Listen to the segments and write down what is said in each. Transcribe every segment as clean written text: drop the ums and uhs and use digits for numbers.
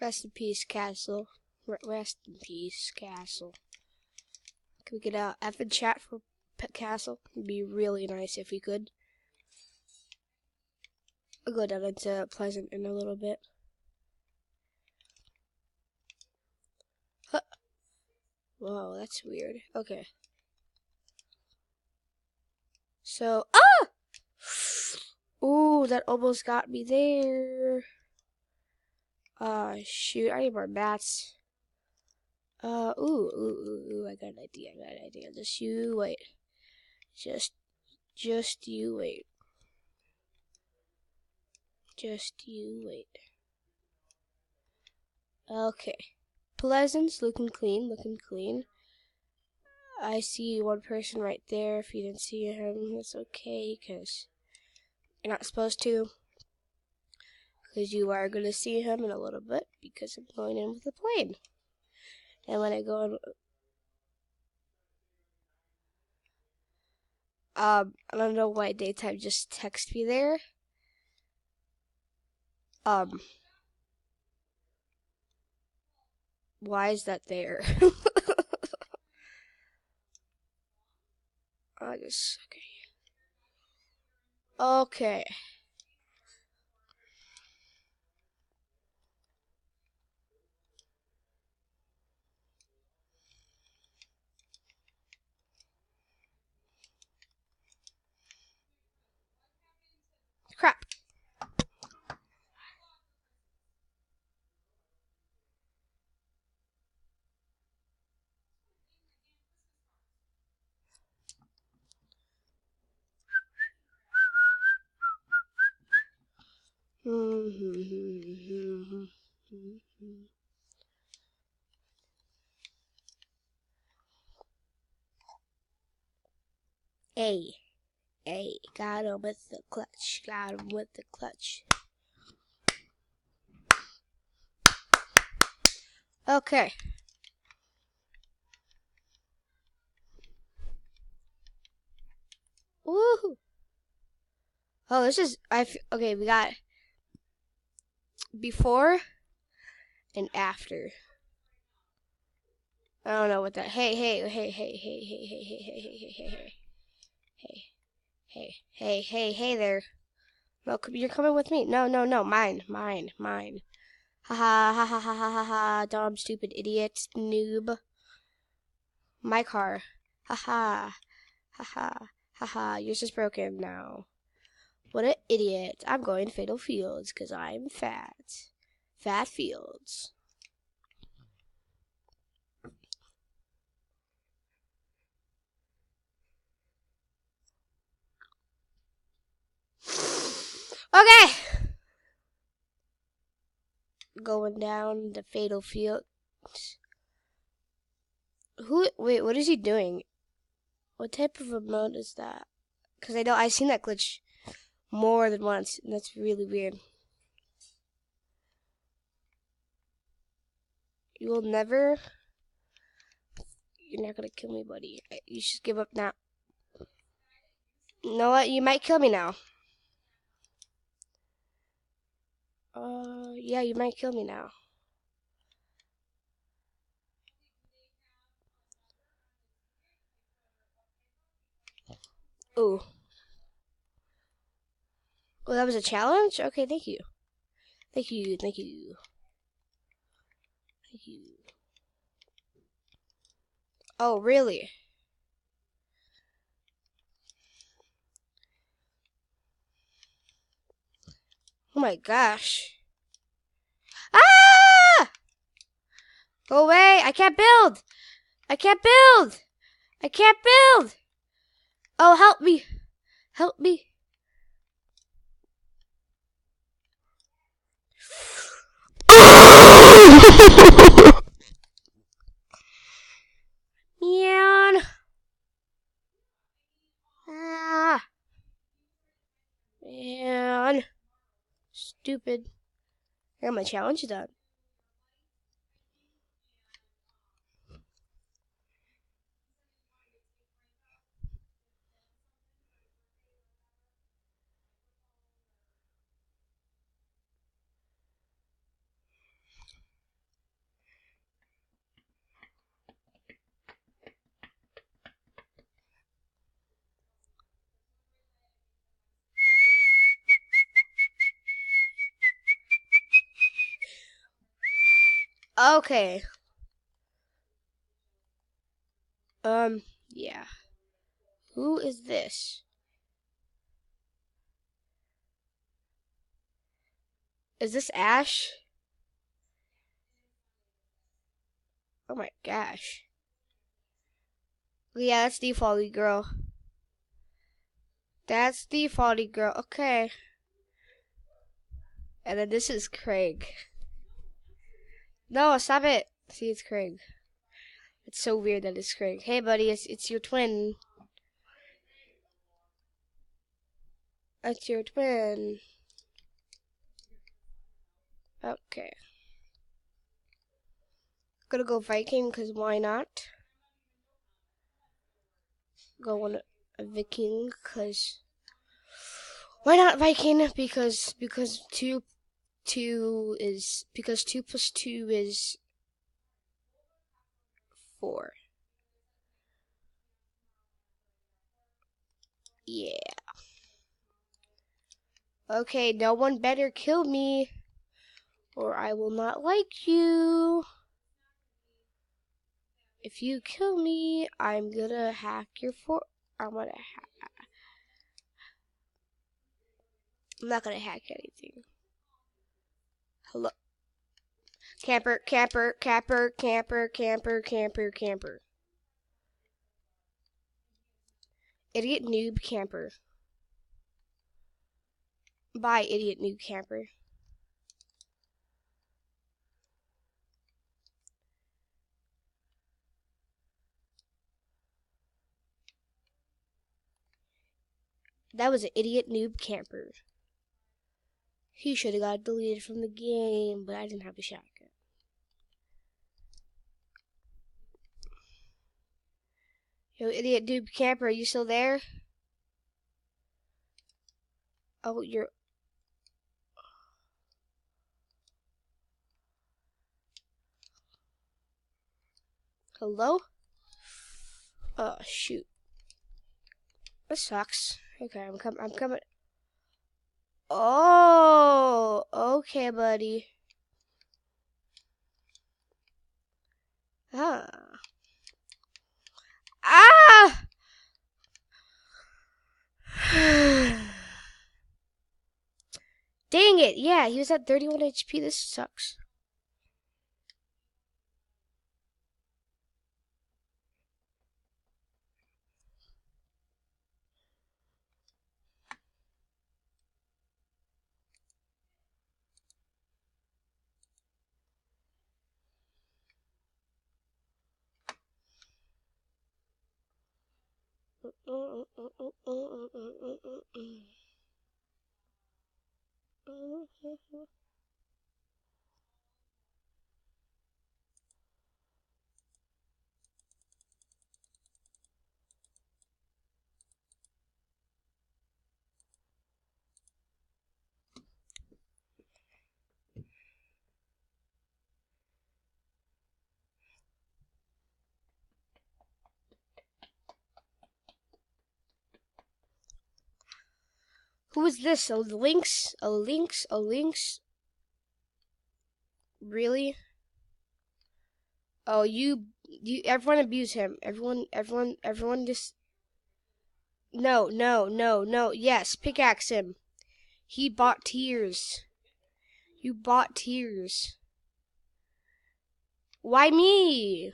Rest in peace, Castle. Rest in peace, Castle. Can we get a F in chat for Castle? It'd be really nice if we could. I'll go down into Pleasant in a little bit. Huh. Whoa, that's weird. Okay. So, Ooh, that almost got me there. Shoot, I need more mats. Ooh, I got an idea, Just you wait. Just you wait. Just you wait. Okay. Pleasant's looking clean. I see one person right there. If you didn't see him, that's okay, because you're not supposed to. Because you are going to see him in a little bit, because I'm going in with a plane. And when I go in... I don't know why Daytime just texted me there. Why is that there? Okay. Crap. Hey, got him with the clutch. Okay. Woohoo! Oh, this is okay. We got before and after. I don't know what that. Hey there. No, you're coming with me. No, mine. Ha ha, dumb, stupid idiot, noob. My car. Ha ha, yours is broken now. What an idiot. I'm going Fatal Fields because I'm fat. Fat Fields. Okay. Going down the Fatal Fields. Wait, what is he doing? What type of a mode is that? Because I know I've seen that glitch more than once, and that's really weird. You will never... You're not gonna kill me, buddy. You should give up now. You know what? You might kill me now. Yeah, you might kill me now. Ooh. Oh, that was a challenge? Okay, thank you. Thank you. Oh, really? Oh my gosh. Ah! Go away. I can't build. Oh, help me. Man. Man. Stupid. I got my challenge done. Okay. Yeah. Who is this? Is this Ash? Oh my gosh. Yeah, that's defaulty girl. That's defaulty girl. Okay. And then this is Craig. No, stop it. See, it's Craig. It's so weird that it's Craig. Hey, buddy, it's your twin. It's your twin. Okay. Gonna go Viking, because why not? Go on a Viking, because... Why not Viking? Because 2 plus 2 is 4. Yeah. Okay, no one better kill me, or I will not like you. If you kill me, I'm gonna hack your I'm not gonna hack anything. Hello. Camper, camper, camper, camper, camper, camper, camper. Idiot noob camper. Bye, idiot noob camper. That was an idiot noob camper. He should have got deleted from the game, but I didn't have a shotgun. Yo, idiot noob camper, are you still there? Oh, you're... Hello? Oh, shoot. This sucks. Okay, I'm coming. Oh, okay, buddy. Ah. Ah! Dang it. Yeah, he was at 31 HP. This sucks. Who is this? A lynx? A lynx? A lynx? Really? Oh, you, everyone abuse him. Everyone just, no. Yes, pickaxe him. He bought tears. You bought tears. Why me?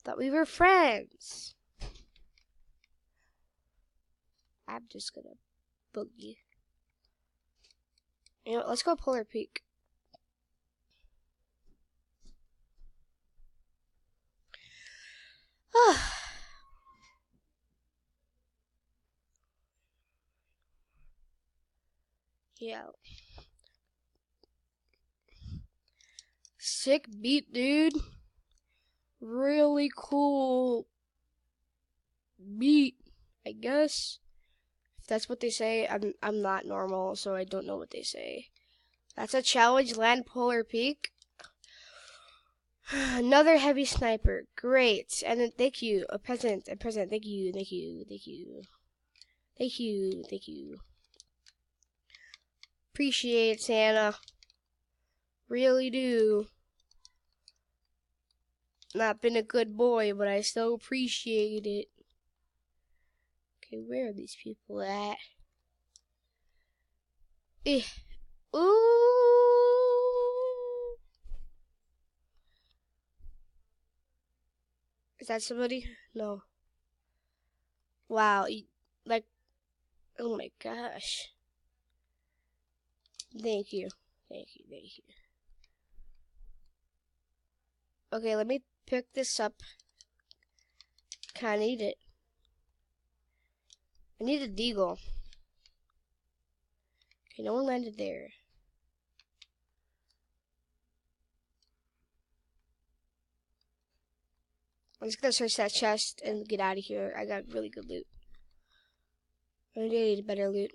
Thought we were friends. I'm just gonna boogie. You know, let's go Polar Peak. Yeah. Sick beat, dude. Really cool beat, I guess. If that's what they say, I'm not normal, so I don't know what they say. That's a challenge, land Polar Peak. Another heavy sniper. Great. And then thank you. A present. Thank you. Appreciate it, Santa. Really do. Not been a good boy, but I still appreciate it. Okay, where are these people at? Eh. Ooh. Is that somebody? No. Wow. Like, oh my gosh. Thank you. Thank you. Thank you. Okay, let me pick this up. Kinda need it. I need a deagle. Okay, no one landed there. I'm just gonna search that chest and get out of here. I got really good loot. I need better loot.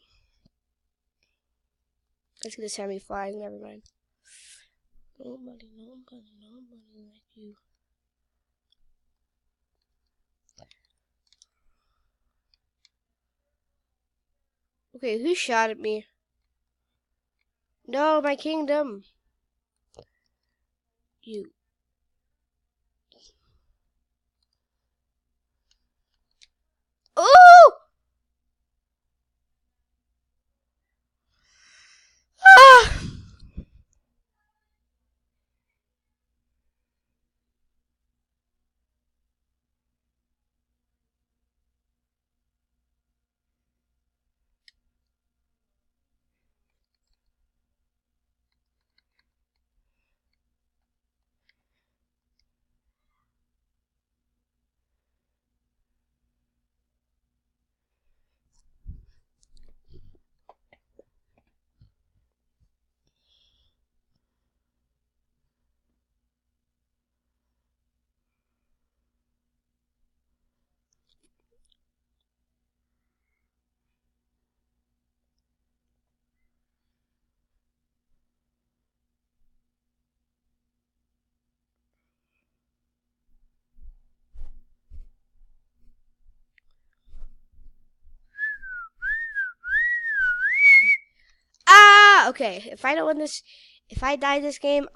Let's get a semi-flies, never mind. Nobody like you. Okay, who shot at me? No, my kingdom. You. Oh! Ah! Ah! Okay, if I don't win this, if I die this game,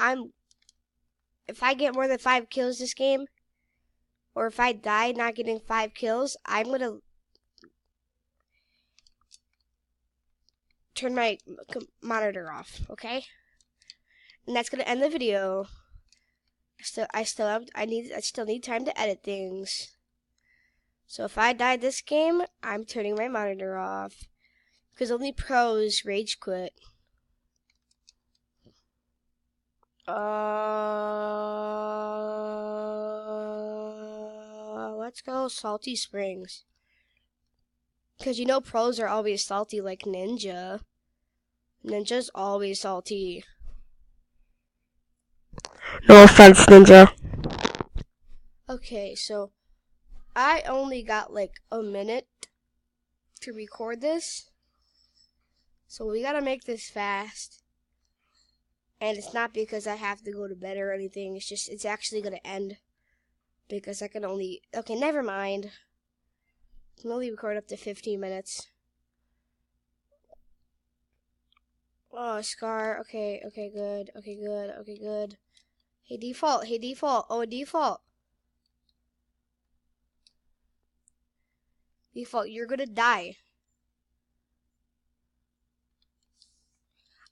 if I get more than 5 kills this game, or if I die not getting 5 kills, I'm gonna turn my monitor off, okay? And that's gonna end the video. I still need time to edit things. So if I die this game, I'm turning my monitor off. Because only pros rage quit. Let's go Salty Springs. Because you know pros are always salty like Ninja. Ninja's always salty. No offense, Ninja. Okay, so I only got like a minute to record this. So we gotta make this fast. And it's not because I have to go to bed or anything. It's just, it's actually gonna end. Because I can only, okay, never mind. I can only record up to 15 minutes. Oh, Scar. Okay, okay, good. Okay, good. Okay, good. Hey, default. Hey, default. Oh, default. Default, you're gonna die.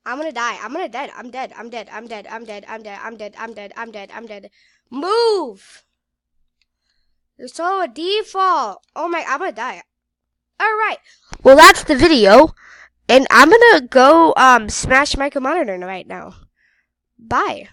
I'm gonna die. I'm gonna dead. I'm dead. I'm dead. I'm dead. I'm dead. I'm dead. I'm dead. I'm dead. I'm dead. I'm dead. Move! You're so a default. Oh my, I'm gonna die. Alright. Well, that's the video. And I'm gonna go smash my monitor right now. Bye.